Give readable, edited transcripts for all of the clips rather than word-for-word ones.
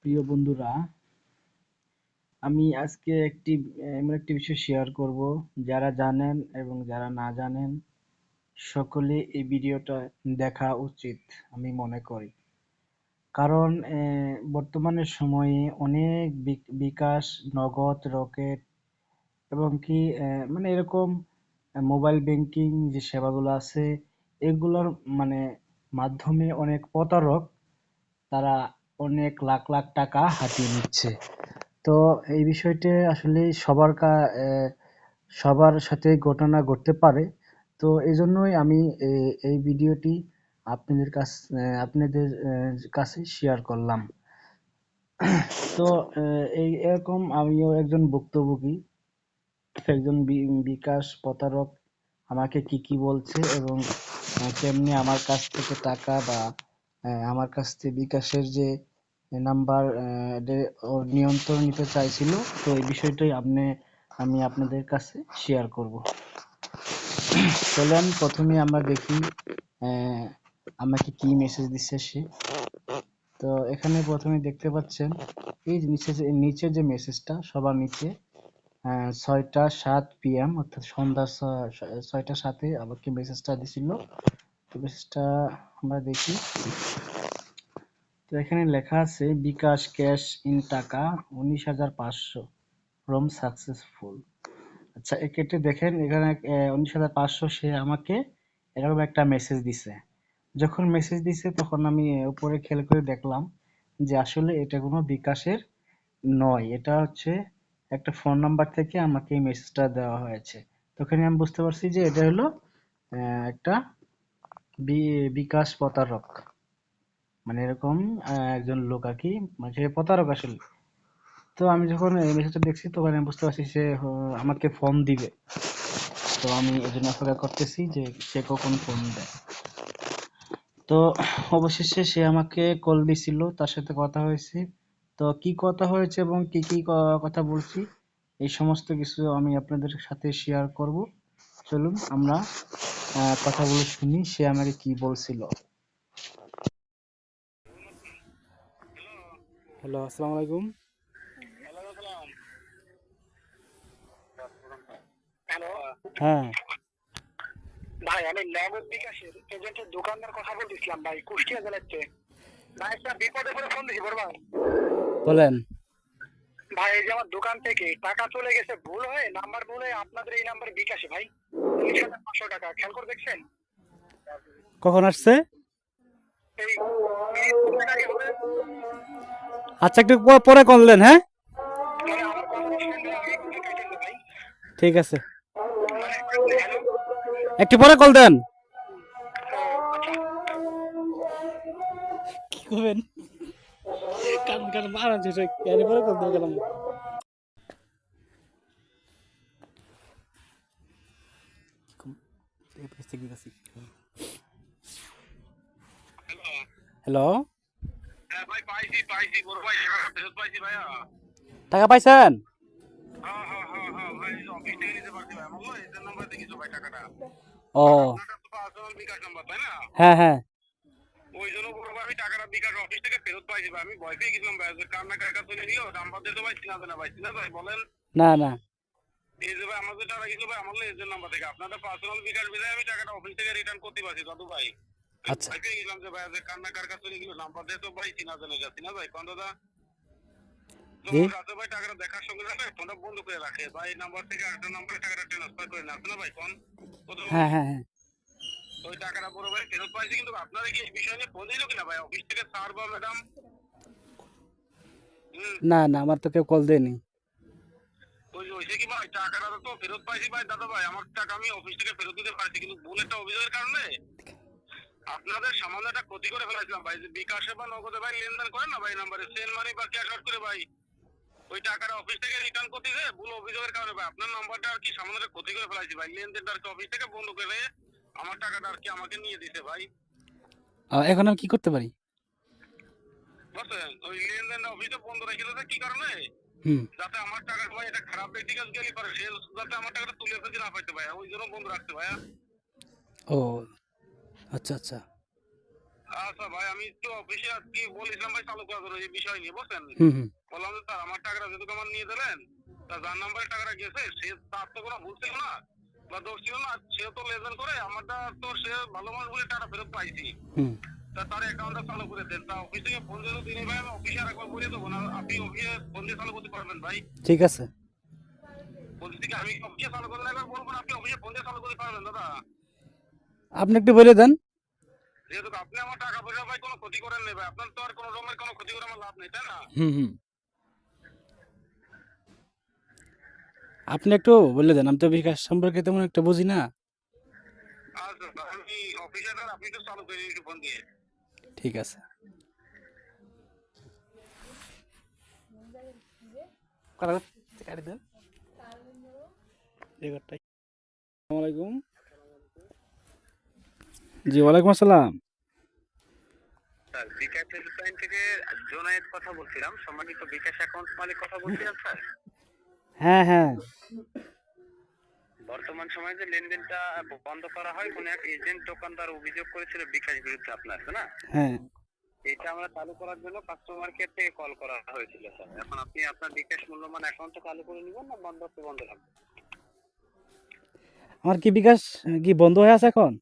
প্রিয় বন্ধুরা, আমি আজকে এমন একটি বিষয় শেয়ার করব। যারা জানেন এবং যারা না জানেন সকলে এই ভিডিওটা দেখা উচিত আমি মনে করি। কারণ বর্তমানের সময়ে অনেক বিকাশ, নগদ, রকেট এবং কি মানে এরকম মোবাইল ব্যাংকিং যে সেবাগুলো আছে, এগুলোর মানে মাধ্যমে অনেক প্রতারক তারা অনেক লাখ লাখ টাকা হাতিয়ে নিচ্ছে। তো এই বিষয়টা আসলে সবার সাথে ঘটনা ঘটতে পারে। তো এই জন্যই আমি এই ভিডিওটি আপনাদের কাছে শেয়ার করলাম। তো এরকম আমিও একজন ভুক্তভোগী, একজন বিকাশ প্রতারক আমাকে কি কি বলছে এবং কেমনি আমার কাছ থেকে টাকা বা আমার কাছ থেকে বিকাশের যে নাম্বার ওর নিয়ন্ত্রণ নিতে চাইছিল। তো এই বিষয়টাই আমি আপনাদের কাছে শেয়ার করব। চলেন প্রথমে আমরা দেখি আহ, আমাকে কি মেসেজ দিচ্ছে সে। তো এখানে প্রথমে দেখতে পাচ্ছেন এই যে নিচে যে মেসেজটা সবার নিচে 6টা 7 PM অর্থাৎ সন্ধ্যা 6টা 7-এ আমাকে মেসেজটা দিছিল। তো মেসেজটা আমরা দেখি। তো এখানে লেখা আছে বিকাশ ক্যাশ ইন টাকা 19,500 ফ্রম সাকসেসফুল। আচ্ছা, এক্ষেত্রে দেখেন এখানে 19,500 সে আমাকে এরকম একটা মেসেজ দিছে। যখন মেসেজ দিছে তখন আমি উপরে খেয়াল করে দেখলাম যে আসলে এটা কোনো বিকাশের নয়, এটা হচ্ছে একটা ফোন নাম্বার থেকে আমাকে এই মেসেজটা দেওয়া হয়েছে। তখন আমি বুঝতে পারছি যে এটা হলো একটা বিকাশ প্রতারক, মানে এরকম একজন লোক আর কি, মানে সে প্রতারক আসলে। তো আমি যখন এই মেসেজটা দেখছি তখন আমি বুঝতে পারছি সে আমাকে ফোন দিবে। তো আমি এই জন্য অপেক্ষা করতেছি যে সে কখন ফোন দেয়। তো অবশেষে সে আমাকে কল দিছিল, তার সাথে কথা হয়েছে। তো কি কথা হয়েছে এবং কি কি কথা বলছি এই সমস্ত কিছু আমি আপনাদের সাথে শেয়ার করব। চলুন আমরা কথাগুলো শুনি সে আমাকে কি বলছিল। হ্যালো, আসসালামু আলাইকুম। হ্যালো হ্যাঁ, ভাই, আমি নগদ বিকাশের এজেন্টের দোকানদার কথা বলতেছিলাম ভাই, কুষ্টিয়া জেলাতে। ভাই একটা বিপদে পড়ে ফোন দিছি বড় ভাই। বলেন। ভাই এই যে আমার দোকান থেকে টাকা চলে গেছে ভুল হয়ে, নাম্বার ভুল হয়ে আপনাদের এই নাম্বার বিকাশে ভাই 19,500 টাকা খেয়াল করে দেখছেন? কখন আসছে? এই মিনিট আগে হবে। আচ্ছা, একটু পরে করলেন, হ্যাঁ? মানে আমার কথাটা শুনেন ভাই, আগে কথা কাটেন না ভাই। ঠিক আছে, মানে হ্যালো। একটু পরে কল দেন। ও আচ্ছা। কি করবেন? কান কান মারা যেটা কেন পরে কল দিয়ে গেলাম। হ্যালো, হ্যাঁ ভাই, পাইছি পাইছি বড় ভাই, টাকা ফেরত পাইছি ভাইয়া। টাকা পাইছেন? হ্যাঁ হ্যাঁ হ্যাঁ হ্যাঁ ভাই, অফিস থেকে নিতে পারছি ভাই, বললো এদের নাম্বার থেকে কিছু ভাই টাকাটা। আর ও, আপনারটা তো পার্সোনাল বিকাশ নাম্বার তাই না? হ্যাঁ হ্যাঁ। ওই জন্য বড় ভাই আমি টাকাটা বিকাশ অফিস থেকে ফেরত পাইছি ভাই। আমি ভয় পেয়ে গেছিলাম ভাই, যে কান্না কাকা তুলে নিও নাম্বার দিয়ে তো ভাই চিনা না ভাই, চিনা ভাই বলেন। না না। এই যে ভাই আমাদের টাকা গেছিল ভাই আমার এজেন্ট নাম্বার থেকে, আপনাদের পার্সোনাল বিকাশ বিধায় আমি টাকাটা অফিস থেকে রিটার্ন করতে পারছি দাদু ভাই। আচ্ছা, ভয় পেয়ে গেছিলাম যে ভাই, যে কান্না কার কাছে চলে গেল নাম্বার দিয়ে তো ভাই চিনা জানা গেছে না ভাই, কোন দাদা। তো জি, রাতে ভাই টাকাটা দেখার সঙ্গে সাথে ফোনটা বন্ধ করে রাখে ভাই, এই নাম্বার থেকে আরেকটা নাম্বারে টাকাটা ট্রান্সফার করে না, না ভাই কোন হ্যাঁ হ্যাঁ হ্যাঁ। ওই টাকাটা বড় ভাই ফেরত পাইছি। কিন্তু আপনারা কি এই বিষয় নিয়ে ফোন দিল কিনা ভাই অফিস থেকে স্যার বা ম্যাডাম? না না, আমার তো কেউ কল দেয়নি। ওই হয়েছে কি ভাই, টাকাটা তো ফেরত পাইছি ভাই দাদা ভাই, আমার টাকা আমি অফিস থেকে ফেরত দিতে পারছি, কিন্তু ভুল একটা অভিযোগের কারণে আপনাদের সামান্য একটা ক্ষতি করে ফেলাইছিলাম ভাই। যে বিকাশে বা নগদে ভাই লেনদেন করেন না ভাই নাম্বারে সেন্ড মানি বা ক্যাশ আউট করে ভাই, ওই টাকাটা অফিস থেকে রিটার্ন করতে যে ভুল অভিযোগের কারণে ভাই আপনার নাম্বারটা আর কি সামান্য একটা ক্ষতি করে ফেলাইছি ভাই। লেনদেনটা আর কি অফিস থেকে বন্ধ করে আমার টাকাটা আর কি আমাকে নিয়ে দিতে ভাই, এখন আমি কি করতে পারি? বুঝছেন? ওই লেনদেনটা অফিসে বন্ধ রেখে দিতে কি কারণে, হুম। যাতে আমার টাকা ভাই এটা খারাপ ব্যক্তি কাজ গেলি পারে সে, যাতে আমার টাকাটা তুলে ফেলতে না পাইতে ভাই, ওই জন্য বন্ধ রাখতে ভাইয়া। ও, আচ্ছা আচ্ছা। আচ্ছা ভাই, আমি একটু অফিসে আজকে বলেছিলাম ভাই চালু করার জন্য এই বিষয় নিয়ে, বুঝছেন? হুম হুম বললাম যে স্যার আমার টাকাটা যেহেতু আমার নিয়ে দিলেন, তা যার নাম্বারে টাকাটা গেছে সে, তার তো কোনো ভুল ছিল না বা দোষ ছিল না, সে তো লেনদেন করে আমারটা, তো সে ভালো মানুষ বলে টাকা ফেরত পাইছি। হুম। তা তার অ্যাকাউন্টটা চালু করে দেন। তা অফিস থেকে ফোন দিল তিনি ভাই, আমি অফিসে আরেকবার বলে দেবো না, আপনি অফিসে ফোন দিয়ে চালু করতে পারবেন ভাই? ঠিক আছে। বলছি কি আমি অফিসে চালু করে একবার বলবো না, আপনি অফিসে ফোন দিয়ে চালু করতে পারবেন দাদা? আপনি একটু বলে দেন। যেহেতু আপনি আমার টাকা পয়সা ভাই কোনো ক্ষতি করেন নেই ভাই, আপনার তো আর কোনো রকমের কোনো ক্ষতি করে আমার লাভ নেই, তাই না? হুম হুম। আপনি একটু বলে দেন, আমি তো বিকাশ সম্পর্কে তেমন একটা বুঝি না। আচ্ছা আমি অফিসে, আপনি একটু চালু করে দিন একটু ফোন দিয়ে। ঠিক আছে। আসসালামু আলাইকুম। জি ওয়ালাইকুম আসসালাম। স্যার বিকাশ হেল্পলাইন থেকে জোনায়েদ কথা বলছিলাম, সম্মানিত বিকাশ অ্যাকাউন্ট মালিক কথা বলছিলাম স্যার। হ্যাঁ হ্যাঁ বর্তমান সময়ে যে লেনদেনটা বন্ধ করা হয়, কোন এক এজেন্ট দোকানদার অভিযোগ করেছিল বিকাশ বিরুদ্ধে আপনার, তাই না? হ্যাঁ। এটা আমরা চালু করার জন্য কাস্টমার কেয়ার থেকে কল করা হয়েছিল স্যার। এখন আপনি আপনার বিকাশ মূল্যবান অ্যাকাউন্টটা চালু করে নেবেন না বন্ধ রাখবেন? আমার কি বিকাশ কি বন্ধ হয়ে আছে এখন?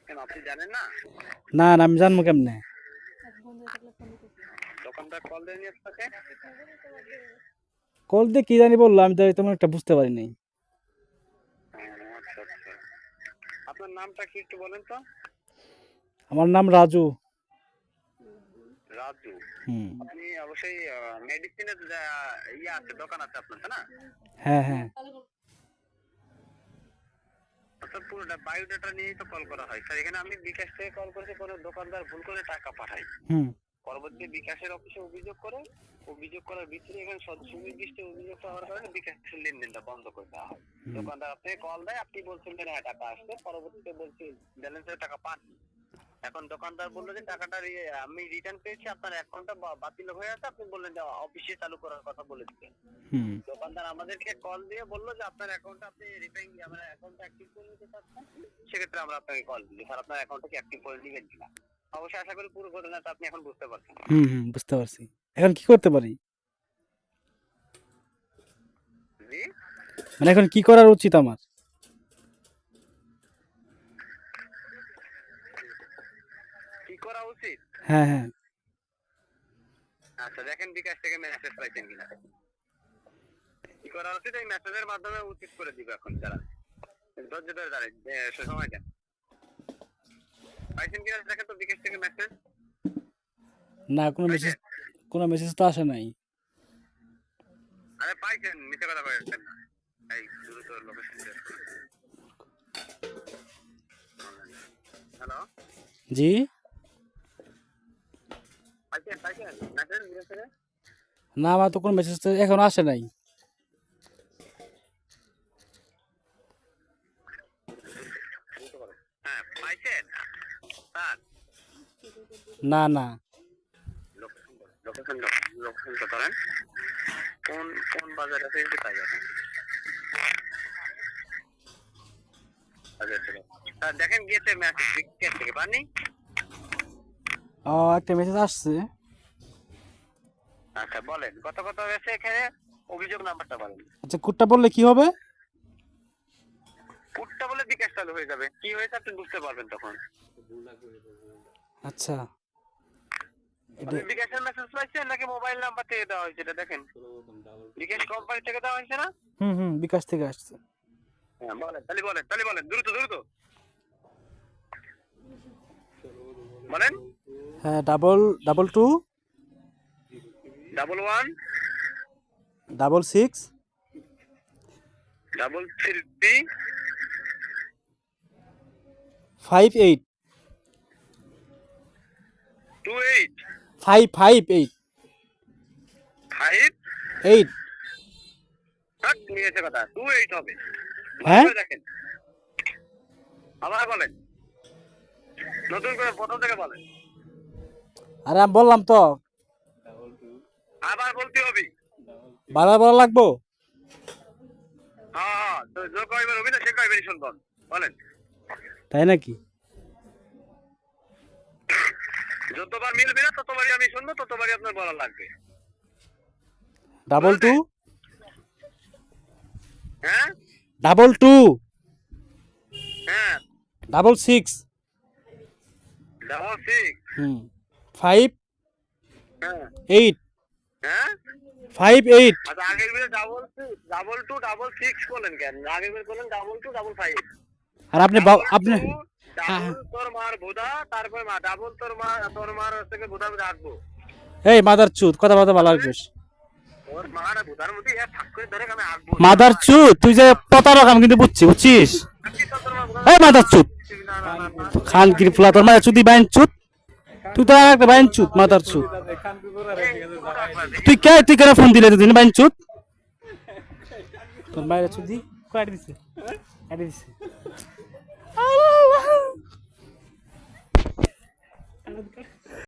কেন আপনি জানেন না? না না, আমি জানবো কেমনে? দোকানদার কল দেয়নি আপনাকে? কল দিয়ে কি জানি বললো, আমি তো তেমন একটা বুঝতে পারি নাই। আচ্ছা আচ্ছা, আপনার নামটা কি একটু বলেন তো? আমার নাম রাজু। রাজু। হুম। আপনি অবশ্যই মেডিসিনের ইয়ে আছে, দোকান আছে আপনার, তাই না? হ্যাঁ হ্যাঁ। অর্থাৎ পুরোটা বায়োডাটা নিয়েই তো কল করা হয় স্যার। এখানে আমি বিকাশ থেকে কল করেছি, কোনো দোকানদার ভুল করে টাকা পাঠায়, হুম পরবর্তী বিকাশের অফিসে অভিযোগ করার ভিত্তিতে এখানে সুনির্দিষ্ট অভিযোগটা হওয়ার কারণে বিকাশের লেনদেনটা বন্ধ করে দেওয়া হয়। দোকানদার আপনাকে কল দেয়, আপনি বলছেন যে হ্যাঁ টাকা আসবে, পরবর্তীতে বলছি ব্যালেন্সের টাকা পান। এখন দোকানদার বললো যে টাকাটা আমি রিটার্ন পেয়েছি, আপনার অ্যাকাউন্টটা বাতিল হয়ে আছে, আপনি বললেন যে অফিসে চালু করার কথা বলেছিলেন। হুম। দোকানদার আমাদেরকে কল দিয়ে বললো যে আপনার অ্যাকাউন্টটা আপনি রিপেয়ারিং, আমার অ্যাকাউন্টটা অ্যাক্টিভ করে নিতে চাচ্ছেন, সেক্ষেত্রে আমরা আপনাকে কল দিই স্যার, আপনার অ্যাকাউন্টটা কি অ্যাক্টিভ করে নিবেন কিনা। অবশ্যই আশা করি পুরো ঘটনাটা আপনি এখন বুঝতে পারছেন। হুম হুম, বুঝতে পারছি। এখন কি করতে পারি? জি, মানে এখন কি করার উচিত আমার? কি করা উচিত? হ্যাঁ হ্যাঁ। আচ্ছা দেখেন বিকাশ থেকে মেসেজ পাইছেন কিনা। কি করা উচিত এই মেসেজের মাধ্যমে উচিত করে দিব এখন যারা। ধৈর্য ধরে দাঁড়ান, সময় দেন। পাইছেন কিনা দেখেন তো বিকাশ থেকে মেসেজ। না, পাইছেন? কোনো মেসেজ তো আসে নাই। আরে পাইছেন, মিথ্যে কথা বলছেন না। এই দ্রুত লোকেশন শেয়ার করুন। হ্যালো, জি। পাইছেন মেসেজ বিকাশ থেকে? না, আমার তো কোনো মেসেজ তো এখন আসে নাই। হ্যাঁ পাইছেন স্যার? না না। লোকেশনটা ধরেন, কোন কোন বাজার আছে একটু তাই যাবেন। স্যার দেখেন গিয়েছে মেসেজ বিকাশ থেকে, পাননি? ও, একটা মেসেজ আসছে। আচ্ছা বলেন কত কত হয়েছে এখানে, অভিযোগ নাম্বারটা বলেন। আচ্ছা, কোডটা বললে কি হবে? পুটটা বলে বিকাশ চালু হয়ে যাবে, কি হয়েছে আপনি বুঝতে পারবেন তখন। আচ্ছা। আপনি বিকাশের মেসেজ পাইছেন নাকি মোবাইল নাম্বার থেকে দেওয়া হয়েছে এটা দেখেন। বিকাশ কোম্পানি থেকে দেওয়া হয়েছে না? হুম হুম, বিকাশ থেকে আসছে। হ্যাঁ বলেন, তাহলে বলেন দ্রুত বলেন। হ্যাঁ, ডাবল 2 11 6 3 58 28 558 5 8। নিয়েছে কথা 28 হবে। হ্যাঁ, দেখেন আবার বলেন, নতুন করে প্রথম থেকে বলেন। আরে আমি বললাম তো, আবার বলতে হবে। বারবার বলা লাগবো? হ্যাঁ তো যে কয়বার হবে না সে কয়বারই শুনবেন, বলেন। তাই নাকি? যতবার মিলবে না ততবারই আমি শুনবো, ততবারই আপনার বলা লাগবে। 22 হ্যাঁ 22 হ্যাঁ 66 6 5 হ্যাঁ 8 হ্যাঁ 5 8 আচ্ছা, আগের বের 2 বলেন কেন? আগের বের বলেন 2 5 আর আপনি আপনি হ্যাঁ, ডাবল তোর মার বোধা, তারপর মা ডাবল তোর মার থেকে বোধা রাখবো। এই মাদার চুত কথা বলতে ভালো লাগবে। তোর মার বোধার মধ্যে এক ফাঁক করে ধরে আমি আঁকবো। মাদার চুত তুই যে প্রতারক আমি কিন্তু বুঝছিস। এই মাদার চুত খান কির ফুলা তোর মায়ের চুদি বাইন চুত, তুই তো আর একটা বাইন চুত মাদার চুত। তুই কেন ফোন দিলে তুই বাইন চুত? তোর মায়ের চুদি কাটি দিছে, কাটি দিছে।